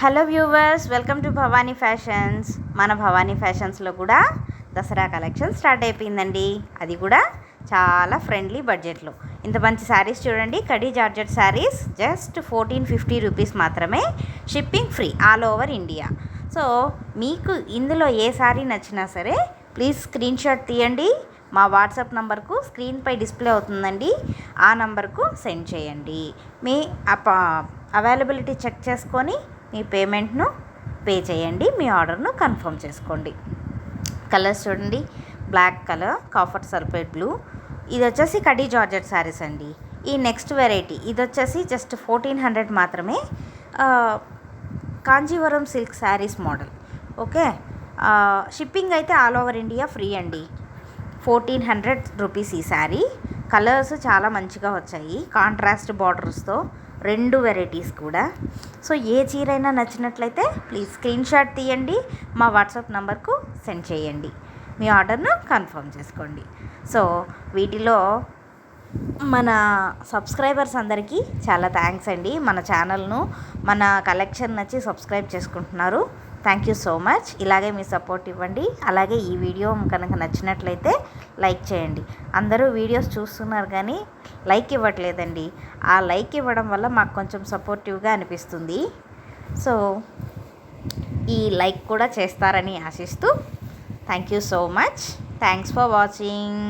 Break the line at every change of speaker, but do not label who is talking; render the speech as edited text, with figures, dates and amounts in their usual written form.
Hello viewers, welcome to Bhavani fashions. మన భవానీ ఫ్యాషన్స్లో కూడా Dasara collection start అయిపోయిందండి. అది కూడా చాలా ఫ్రెండ్లీ బడ్జెట్లో. ఇంత మంచి శారీస్ చూడండి. కడీ జార్జెట్ శారీస్ జస్ట్ 1450 రూపీస్ మాత్రమే. Shipping free all over India. So మీకు ఇందులో ఏ శారీ నచ్చినా సరే ప్లీజ్ స్క్రీన్ షాట్ తీయండి. మా వాట్సాప్ నంబర్కు స్క్రీన్పై డిస్ప్లే అవుతుందండి. ఆ నంబర్కు సెండ్ చేయండి. మీ అవైలబిలిటీ చెక్ చేసుకొని మీ పేమెంట్ను పే చేయండి. మీ ఆర్డర్ను కన్ఫర్మ్ చేసుకోండి. కలర్స్ చూడండి. Black colour, copper sulphate blue. ఇది వచ్చేసి కడీ జార్జెట్ శారీస్ అండి. ఈ నెక్స్ట్ వెరైటీ ఇది వచ్చేసి జస్ట్ 1400 మాత్రమే. Kanjeevaram silk saris model. Okay, shipping అయితే ఆల్ ఓవర్ ఇండియా ఫ్రీ అండి. 1400 రూపీస్ ఈ శారీ. కలర్స్ చాలా మంచిగా వచ్చాయి, కాంట్రాస్ట్ బార్డర్స్తో. 2 వెరైటీస్ కూడా. సో ఏ చీర అయినా నచ్చినట్లయితే ప్లీజ్ స్క్రీన్ షాట్ తీయండి. మా వాట్సాప్ నంబర్కు సెండ్ చేయండి. మీ ఆర్డర్ను కన్ఫర్మ్ చేసుకోండి. సో వీటిలో మన సబ్స్క్రైబర్స్ అందరికీ చాలా థ్యాంక్స్ అండి. మన ఛానల్ను, మన కలెక్షన్ నచ్చి సబ్స్క్రైబ్ చేసుకుంటున్నారు. Thank you so much. ఇలాగే మీ సపోర్ట్ ఇవ్వండి. అలాగే ఈ వీడియో కనుక నచ్చినట్లయితే లైక్ చేయండి. అందరూ వీడియోస్ చూస్తున్నారు కానీ లైక్ ఇవ్వట్లేదండి. ఆ లైక్ ఇవ్వడం వల్ల మాకు కొంచెం సపోర్టివ్గా అనిపిస్తుంది. సో ఈ లైక్ కూడా చేస్తారని ఆశిస్తూ thank you so much. Thanks for watching.